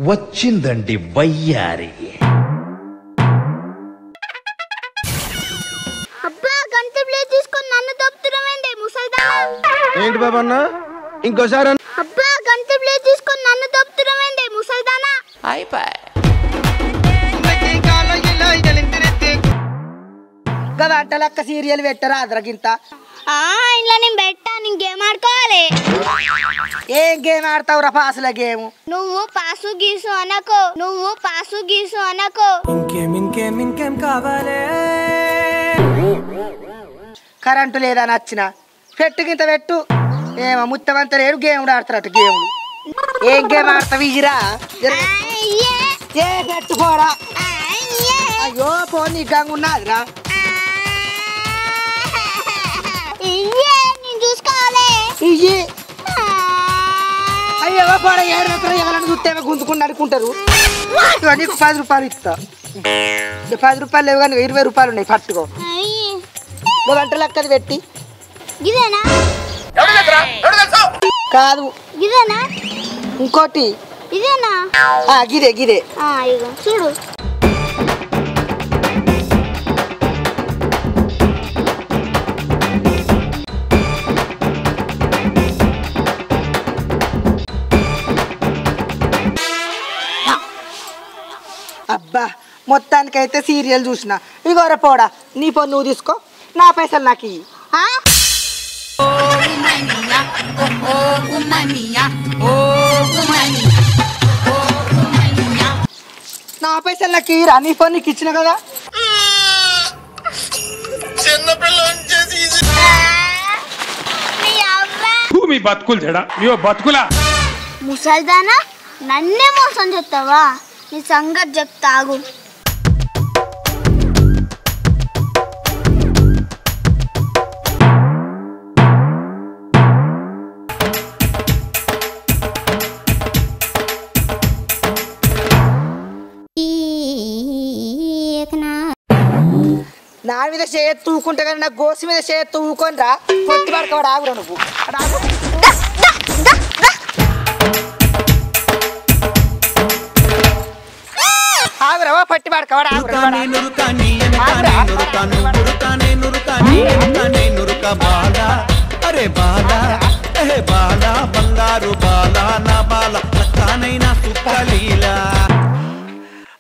వచ్చిందండి వయ్యారి. అబ్బా గంట ప్లేట్ తీసుకొని నన్ను దొబ్బుతున్నావేంటి ముసల్దానా? ఏంటి బాబన్న ఇంకోసారి? అబ్బా గంట ప్లేట్ తీసుకొని నన్ను దొబ్బుతున్నావేంటి ముసల్దానా? అయిపోయి గంట లెక్క సీరియల్ పెట్టరా అదరగింత? ఇంట్లో నేను పెట్టా, నేను గేమ్ ఆడుకోవాలి. ఏం గేమ్ ఆడతావురా? పాసుల గేమ్. నువ్వు పాసు గీసు అనకో, నువ్వు పాసు గీసు అనకో. ఇంకేం కావాలి? కరెంటు లేదా నచ్చిన పెట్టు గింత పెట్టు. ఏమో ముత్తమంతా లేడు గేమ్ ఆడతారట. గేమ్ ఏం గేమ్ ఆడతావు? ఇజిరా ఏ పెట్టుకోరా. అయ్యో ఫోన్ నీ గంగు ఉన్నదిరా. నేను చూసుకోవాలి. ఇయ్యి అయ్యో పడ 7 రూపాయలు ఎవరైనా చూస్తే గుంజుకుని అడుకుంటారు. నీకు 10 రూపాయలు ఇస్తా. 10 రూపాయలు లేవు కానీ 20 రూపాయలు ఉన్నాయి పట్టుకో. నువ్వు గంట లెక్కది పెట్టి. ఇదేనా? కాదు ఇదేనా? ఇంకోటి ఇదేనా? గిదే గిదే. ఇగో చూడు. అబ్బా మొత్తానికైతే సీరియల్ చూసిన. ఇగోర పోడా నీ పని నువ్వు తీసుకో, నా పైసలు నాకు ఇయ్యి. నా పైసలు నాకు ఇయ్యరా, నీ పని నీకు ఇచ్చిన కదా. మీ బతుకులు చెడా బతుకులా ముసల్దానా నన్నే మోసం చెప్తావా? నీ సంగతి చెప్తాగు. నా మీద చేయత్తు ఊకుంటే కానీ నా గోసి మీద చేయత్తు ఊకొని రా. పొత్తి పడకవాడు ఆగురా నువ్వు. ఆగురావా పట్టి పడకవాడు ఆగురా.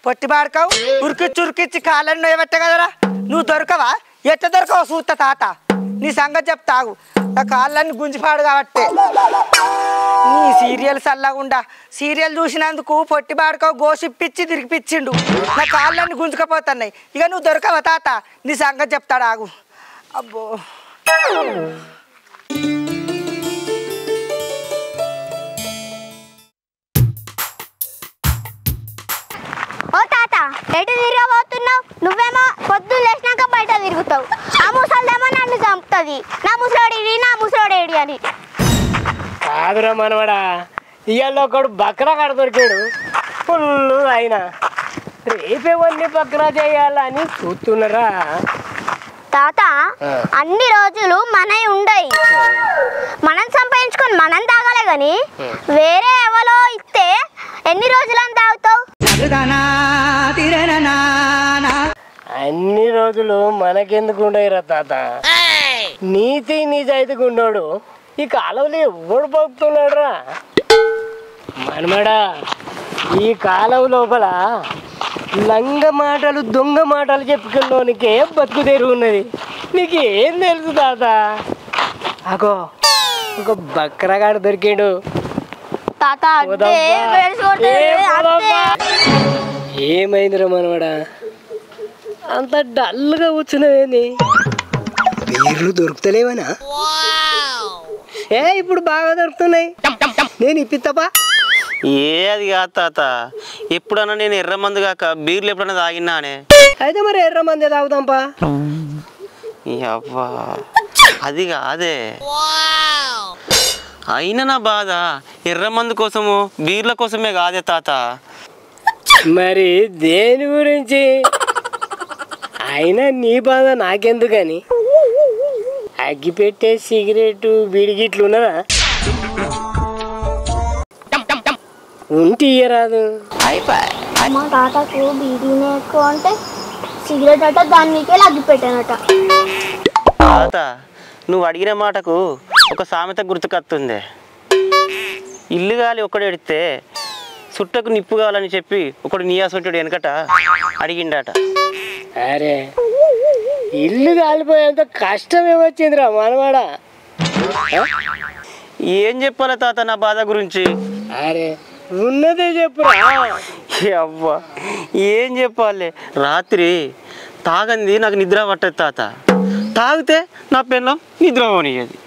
పొట్టి పాడకావు ఉరికిచ్చి కాళ్ళని నొయ్యబట్ట కదరా. నువ్వు దొరకవా? ఎట్లా దొరకవా చూస్తా తాత. నీ సంగతి చెప్తాగు. నా కాళ్ళని గుంజిపాడు కాబట్టే నీ సీరియల్ చల్లగుండా. సీరియల్ చూసినందుకు పొట్టి పాడకావు గోసిప్పిచ్చి తిరిగిపిచ్చిండు. నా కాళ్ళని గుంజుకపోతున్నాయి. ఇక నువ్వు దొరకవా తాత? నీ సంగతి చెప్తాడు ఆగు. అబ్బో ఓ తాత ఎటు తిరగబోతున్నావు? నువ్వేమో పొద్దున్న లేచినాక బయట తిరుగుతావు. ఆ ముసలిదేమో నన్ను చంపుతుంది. నా ముసలోడేడి అని. కాదురా మనవాడా, ఇవాళ ఒకడు బక్రా కాడ దొరికాడు ఫుల్. అయినా రేపేవన్నీ బక్రా చేయాలని చూస్తున్నారా తాత? అన్ని రోజులు మనవి ఉండయి. మనం సంపాదించుకొని మనం తాగాలే గాని వేరే ఎవరో ఇస్తే ఎన్ని రోజులని తాగుతావు? అన్ని రోజులు మనకెందుకు ఉండవురా తాత. నీతి నిజాయితీగా ఉండోడు ఈ కాలంలో ఎవడు బతుకుతున్నాడు రా మనమడా. ఈ కాలం లోపల లంగ మాటలు దొంగ మాటలు చెప్పుకున్నోనికే బతుకు తెరువు ఉన్నది. నీకు ఏం తెలుసు తాత? అగో ఒక బక్రగాడు దొరికాడు. ఏమైందిరా మనవాడా, అంత డల్గా కూర్చున్నావేంది? బీర్లు దొరుకుతలేవనా? ఇప్పుడు బాగా దొరుకుతున్నాయి. నేను ఇప్పిస్తాపా. అది కాదు తాత, ఎప్పుడన్నా నేను ఎర్రమందు కాక బీర్లు ఎప్పుడన్నా తాగినానే. అయితే మరి ఎర్రమంది తాగుతాంపా. అవ్వా అది కాదే. అయినా నా బాధ ఎర్రమందు కోసము బీర్ల కోసమే కాదే తాత. మరి దేని గురించి? అయినా నీ బాధ నాకెందుకని. అగ్గిపెట్టే సిగరెట్ బీడిగిట్లు ఉన్నదా? ఉంటే ఇయ్యరాదు. మా తాతకు బీడీనే ఎక్కువ అంటే సిగరెట్ అట దాని మీకే లగ్గి పెట్టానట. తాత నువ్వు అడిగిన మాటకు ఒక సామెత గుర్తుకొస్తుంది. ఇల్లు గాలి ఒకడు ఎడితే చుట్టకు నిప్పు కావాలని చెప్పి ఒకడు నీయాసొట్టుడు వెనకట అడిగిండట. అరే ఇల్లు కాలిపోయేంత కష్టం ఏమొచ్చిందిరా మనవాడా? ఏం చెప్పాలి తాత నా బాధ గురించి? అరే ఉన్నదే చెప్పురా. అవ్వా ఏం చెప్పాలి? రాత్రి తాగంది నాకు నిద్ర పట్టదు తాత. తాగితే నా పిల్లం నిద్ర పోనీయది.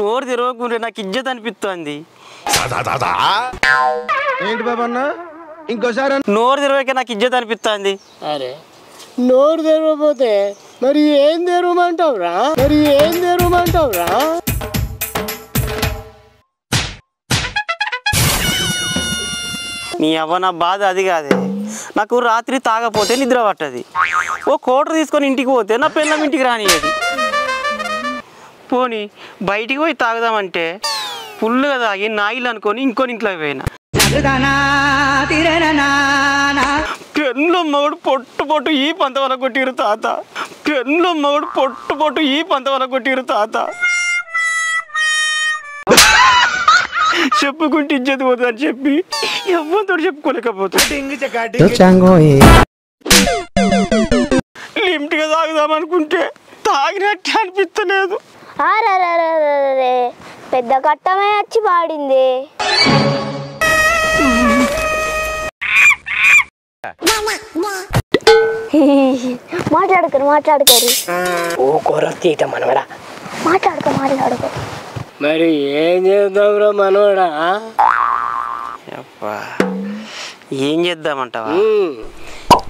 నోరు తెరవకుంటే నాకు ఇజ్జత్ అనిపిస్తుంది. ఏంటి బాబన్న ఇంకోసారి నోరు తెరవకే నాకు ఇజ్జత్ అనిపిస్తుంది. అరే నోరు తెరవకపోతే మరి ఏం తెరవమంటావురా? నీ అవ్వ నా బాధ అది కాదే. నాకు రాత్రి తాగపోతే నిద్ర పట్టది. ఓ కోటర్ తీసుకొని ఇంటికి పోతే నా పిల్లం ఇంటికి రానియది. పోనీ బయటికి పోయి తాగుదామంటే ఫుల్గా తాగి నాయిలు అనుకొని ఇంకొని ఇంట్లో పోయినా. పెన్లో మగుడు పొట్టు ఈ పంత వల్ల కొట్టిరు తాత. చెప్పుకుంటే ఇజ్జత్ పోతుందని చెప్పి ఎవరితో చెప్పుకోలేకపోతే లిమిట్ గా తాగుదామనుకుంటే తాగినట్టు అనిపిస్తలేదు. పెద్ద కట్టమే వచ్చి పాడింది. మాట్లాడుకోరు ఓ కొరతీట మనవడా. మాట్లాడుకో. మరి ఏం చేద్దాంరా మనవడా? ఏం చేద్దామంటావా?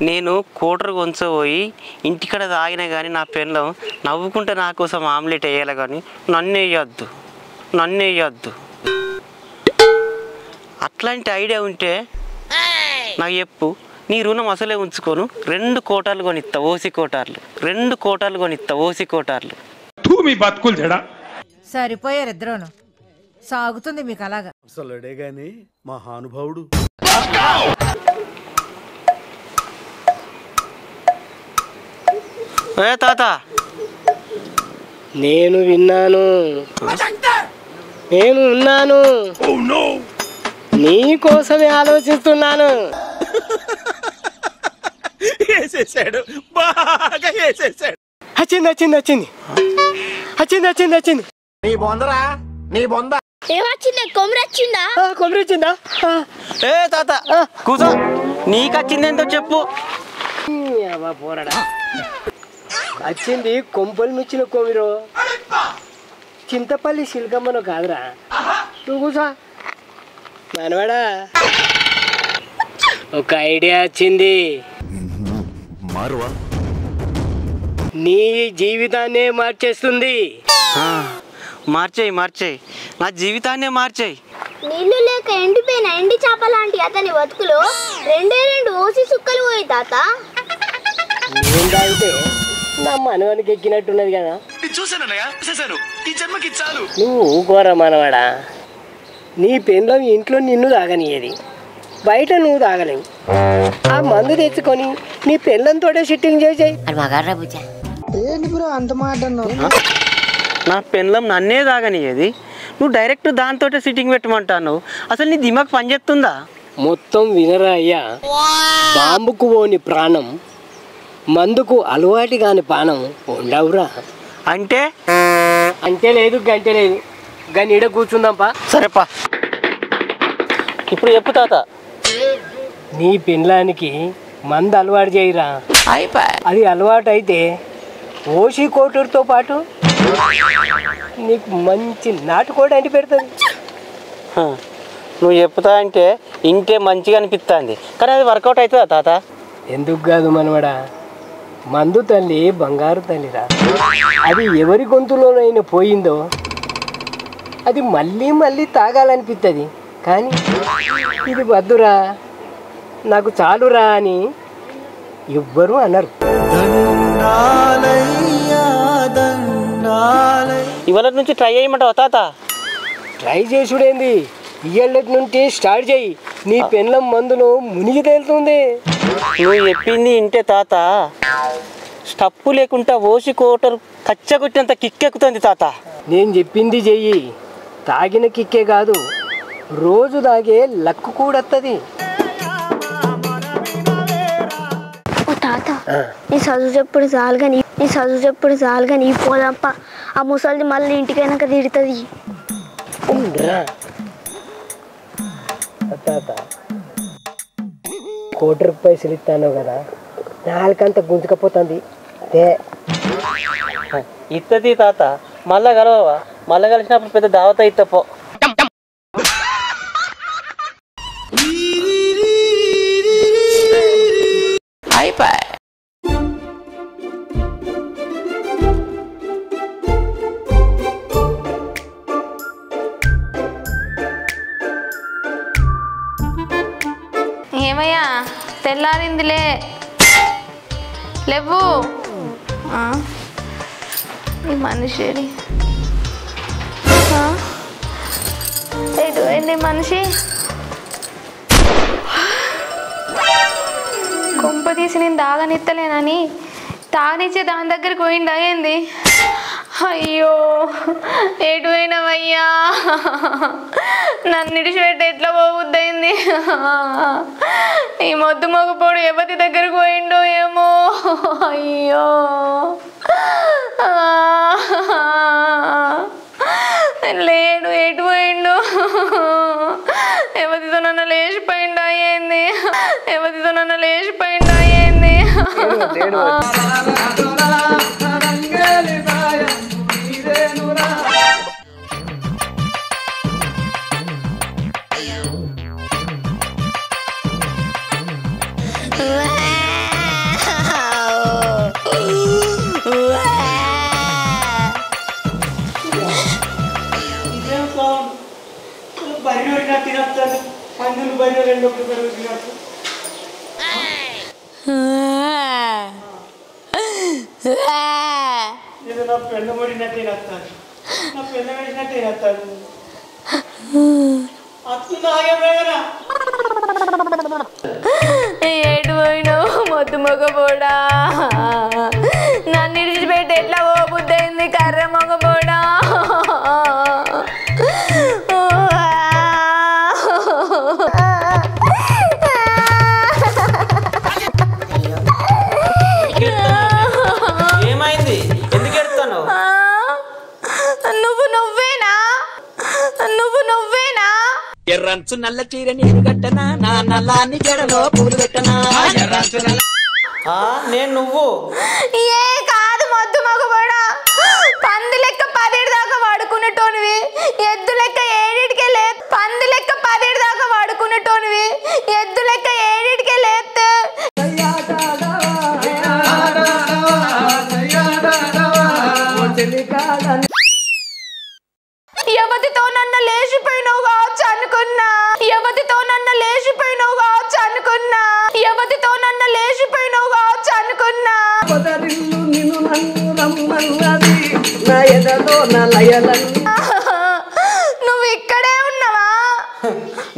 నేను కోటర్ కొంచపోయి ఇంటికాడ తాగినా కానీ నా పెళ్ళం నవ్వుకుంటే నా కోసం ఆమ్లెట్ వేయాలి కానీ నన్ను వేయద్దు. అట్లాంటి ఐడియా ఉంటే నాకు చెప్పు. నీ రుణం అసలే ఉంచుకోను. 2 కోటాలు కొనిస్తా ఓసి కోటార్లు. మీ బతుకులు చెడా సరిపోయారు ఇద్దరును. సాగుతుంది మీకు అలాగా. అసలుడే గాని మహానుభావుడు. తాత నేను ఉన్నాను. నీ కోసమే ఆలోచిస్తున్నాను. వచ్చింది. ఏమొచ్చింది? కొమ్మరొచ్చిందా? ఏ తాత కూసో. నీకొచ్చిందేంతో చెప్పు. పోరాడా వచ్చింది కొంపలు ముచ్చిన కొమిరో. చింతపల్లి శిల్కమ్మను కాదురా. నువ్వు కూసా మనవాడా. ఒక ఐడియా వచ్చింది. నీ జీవితాన్నే మార్చేస్తుంది. మార్చేయి నా జీవితాన్నే మార్చేయి. నీళ్లు లేక ఎండిపోయిన ఎండి చేప లాంటి అతని బతుకులో 2 ఓసి సుక్కలు పోయి తాత. నేను తాగితే నా మనవానికి ఎక్కినట్టున్నది కదా. నువ్వు ఊకోరా మనవాడా. నీ పెన్లో ఇంట్లో నిన్ను తాగనియేది, బయట నువ్వు తాగలేవు. ఆ మందు తెచ్చుకొని నీ పెళ్ళంతో సిట్టింగ్ చేసేయి. అంత మాట నా పెళ్ళం నన్నే తాగనియేది, నువ్వు డైరెక్ట్ దాంతో సిట్టింగ్ పెట్టమంటాను. అసలు నీ దిమాగ్ పనిచేస్తుందా? మొత్తం వినరా అయ్యా. బాంబుకు పోని ప్రాణం, మందుకు అలవాటి కాని పానం ఉండవురా. అంటే లేదు గంటే లేదు. కానీ ఈడ కూర్చుందాంపా. సరేపా. ఇప్పుడు చెప్పు తాత. నీ పెళ్ళానికి మందు అలవాటు చేయరా. అది అలవాటు అయితే ఓసి కోటూరుతో పాటు నీకు మంచి నాటుకోడి అంటి పెడుతుంది. నువ్వు చెప్తా అంటే ఇంకే మంచిగా అనిపిస్తుంది, కానీ అది వర్కౌట్ అవుతుందా తాత? ఎందుకు కాదు మనవడా. మందు తల్లి బంగారు తల్లిరా. అది ఎవరి గొంతులోనైనా పోయిందో అది మళ్ళీ మళ్ళీ తాగాలనిపిస్తుంది. కానీ ఇది వద్దురా, నాకు చాలురా అని ఎవ్వరూ అనరు. దండాలయ్యా దండాలయ్యా. ఇవాళ నుంచి ట్రై చేయమంటావా తాత? ట్రై చేసుడేంది, ఇయ్యాళ్ళ నుండి స్టార్ట్ చేయి. నీ పెన్లం మందులో మునిగి తేలుతుంది. నువ్వు చెప్పింది ఇంటే తాత, స్టప్పు లేకుండా ఓసి కోటర్ కచ్చగొట్టినంత కిక్కెక్కుతుంది తాత. నేను చెప్పింది చెయ్యి. తాగిన కిక్కే కాదు, రోజు తాగే లక్కు కూడా వస్తుంది. ఓ తాత, నీ చదువు చెప్పుడు చాలు కానీ పోదాంప. ఆ ముసలిది మళ్ళీ ఇంటికైనాక తిడుతుంది. తాత, ₹1 పైసలు ఇస్తాను కదా, నాలుకంతా గుంజుకపోతుంది. ఇత్తది తాత, మళ్ళా కలవవా? మళ్ళా కలిసినప్పుడు పెద్ద దావత ఇత్తపో. అయిపోయి. ఏమయ్యా తెల్లారిందిలే, లేవు. ఈ మనిషి ఎటు పోయింది మనిషి? కొంప తీసి నేను తాగనిత్తలేనని తాగనిచ్చే దాని దగ్గరికి పోయింది అయ్యింది. అయ్యో ఎటు పోయినావయ్యా, నన్ను ఇడిచిపెట్టి ఎట్లా పోవద్దయింది. ఈ మొద్దు మొగపోడు ఎవరి దగ్గరకు పోయిండో ఏమో. అయ్యో లేడు, ఎటు పోయిండు? ఎవరితో నన్ను లేచిపోయిండు అయ్యింది. ఏడు పోయినావు మొద్దు మొగబోడా, నన్ను ఇడిచిపెట్టి ఎట్లా పోబుద్దయింది కర్ర మొగబోడా. ఏమైంది? ఎందుకు ఎడుతున్నావు? నువ్వేనా? ఎర్రంచు నల్ల చీర నేను కట్టనా, నా నల్లాని జడలో పూలు పెట్టనా. నేను నువ్వు ఏ కాదు మొద్దు మగబడా, పంది లెక్క 10 దాకా వాడుకునేటోనివి, ఎద్దు లెక్క 7కే లేపు. పంది లెక్క 10 దాకా వాడుకునేటోనివి, ఎద్దు లెక్క 7కే లేపితే ఎవరితో నన్ను లేచిపోయినావు కావచ్చు అనుకున్నా. నువ్వు ఇక్కడే ఉన్నావా?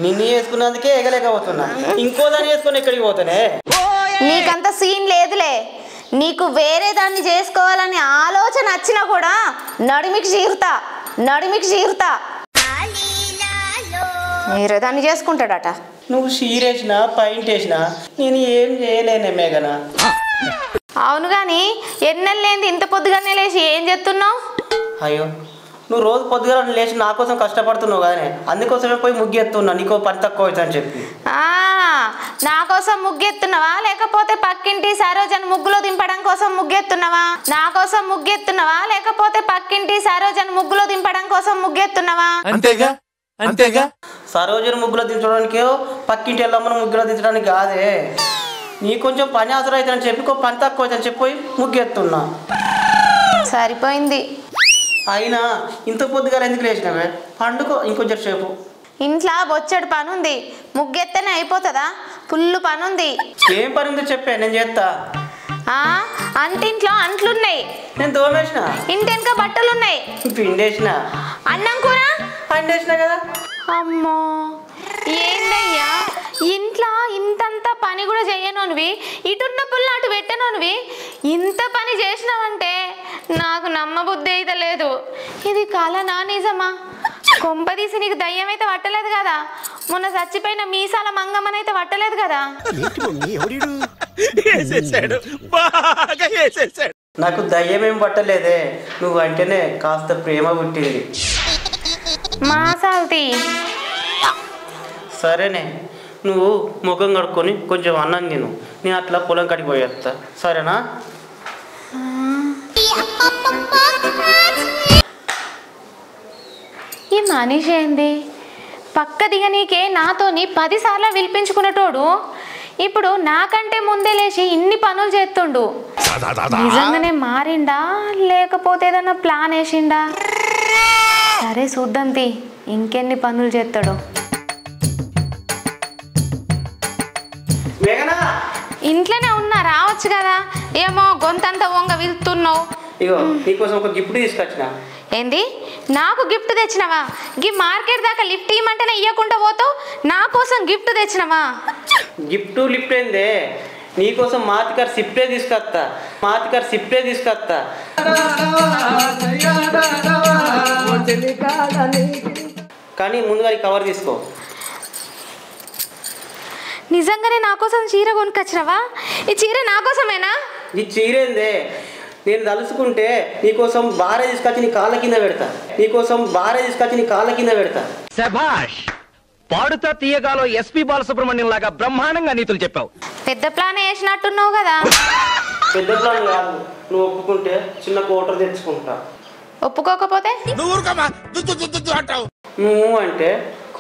నిన్ను వేసుకున్నందుకే ఎగలేకపోతున్నా, ఇంకో దాన్ని వేసుకొని ఎక్కడికి పోతానే? నీకంత సీన్ లేదులే. నీకు వేరే దాన్ని చేసుకోవాలని ఆలోచన వచ్చినా కూడా నడిమికి చీరుతా. వేరే దాన్ని చేసుకుంటాడట. నువ్వు షీరేసినా పాయింట్ వేసినా నేను ఏం చేయలేనే మేఘన. అవును కానీ ఎన్నెళ్ళేంది ఇంత పొద్దుగానే లేచి ఏం చేస్తున్నావు? అయ్యో, నువ్వు రోజు పొద్దుగా లేచి నా కోసం కష్టపడుతున్నావు కదనే, అందుకోసమే పోయి ముగ్గెత్తున్నా, నీకో పని తక్కువ అవుతుందని చెప్పి. నా కోసం ముగ్గెత్తున్నావా లేకపోతే పక్కింటి సరోజన్ ముగ్గులో దింపడం కోసం ముగ్గెత్తున్నావా? అంతేగా. సరోజని ముగ్గులో దించడానికి, పక్కింటి వెళ్ళమ్మను ముగ్గులో దించడానికి కాదే, నీ కొంచెం పని అవసరం అవుతుందని చెప్పి పని తక్కువ అవుతుందని చెప్పి ముగ్గెత్తున్నా. సరిపోయింది. అయినా ఇంత పొద్దుగా ఎందుకు లేచినావే? పండుకో ఇంకొంచెం సేపు. ఇంట్లో బొచ్చడు పనుంది, ముగ్గెత్తనే అయిపోతుందా? ఫుల్ పనుంది. ఏం పని ఉందో చెప్పే, నేను చేస్తా. అంటింట్లో అంట్లున్నాయి. నేను తోమేసిన. ఇంటెనక బట్టలున్నాయి. పిండేసిన. అన్నం కూర అండేసిన కదా. అమ్మో ఏందయ్యా ఇంట్లో ఇంతంత పని కూడా చెయ్యనోనివి, ఇటున్న పుల్ల అటు పెట్టనోనివి, ఇంత పని చేసినావంటే నాకు నమ్మబుద్ధి అయితే లేదు. ఇది కలనా నిజమా? కొంపదీసి నీకు దయ్యం అయితే పట్టలేదు కదా? మొన్న చచ్చిపోయిన మీసాల మంగమ్మనైతే పట్టలేదు కదా? నాకు దయ్యం ఏం పట్టలేదే, నువ్వు అంటేనే కాస్త ప్రేమ పుట్టింది. మాసాల్తి సరేనే, నువ్వు ముఖం కడుక్కొని కొంచెం అన్నం తిను, నేను అట్లా పొలం కడిగి పోయేస్తా. సరేనా? ఈ మనిషి ఏంది పక్క దిగనీకే నాతోని 10 సార్లు పిలిపించుకునేటోడు ఇప్పుడు నాకంటే ముందే లేచి ఇన్ని పనులు చేస్తుండు. నిజంగానే మారిండా లేకపోతే ఏదన్నా ప్లాన్ వేసిండా? సరే చూద్దాం తీ ఇంకెన్ని పనులు చేస్తాడు. ఇంట్లోనే ఉన్నా, రావచ్చు కదా. ఏమో గొంతంతా వంగ వెళ్తున్నావు. ఇగో నీకోసం ఒక గిఫ్ట్ తీసుకొచ్చిన. ఏంది నాకు గిఫ్ట్ తెచ్చినవా? గీ మార్కెట్ దాకా లిఫ్ట్ ఇవ్వమంటేనే ఇవ్వకుండా పోతావు, నా కోసం గిఫ్ట్ తెచ్చినవా? గిఫ్ట్ లిఫ్ట్ ఏందే, నీకోసం మాతికారు సిప్రే తీసుకొస్తా. మాతికారు సిప్రే తీసుకొస్తా. కానీ ముందుగా ఈ కవర్ తీసుకో. నిజంగానే నా కోసం చీర కొనుకొచ్చినవా? ఈ చీర నా కోసమేనా? ఈ చీర ఏందే, నేను తలుసుకుంటే నీకోసం బారే తీసుకొచ్చి నీ కాళ్ళ కింద పెడతా. నీకోసం బారే తీసుకొచ్చి నీ కాళ్ళ కింద పెడతా. శభాష్, పాడుతా తీయగాలో ఎస్పి బాలసుబ్రహ్మణ్యం లాగా బ్రహ్మాండంగా నీతులు చెప్పావు. పెద్ద ప్లాన్ వేసినట్టున్నావు కదా? పెద్ద ప్లాన్ కాదు, నువ్వు ఒప్పుకుంటే చిన్న కోటర్ తెచ్చుకుంటా. ఒప్పుకోకపోతే నువ్వు అంటే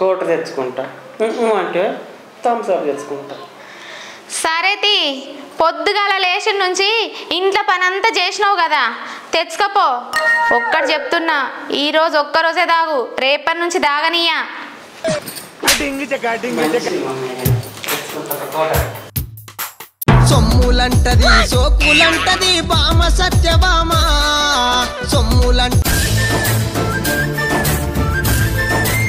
కోటర్ తెచ్చుకుంటా, అంటే థమ్స్ అప్ తెచ్చుకుంటా. సరే తీ, పొద్దుగాల లేచిన నుంచి ఇంట్లో పని అంతా చేసినావు కదా, తెచ్చుకపో. ఒక్కటి చెప్తున్నా, ఈరోజు ఒక్కరోజే దాగు, రేపటి నుంచి దాగనీయా. సొమ్ములంటది సోకులంటది బామ సత్యభామ సొమ్ములంట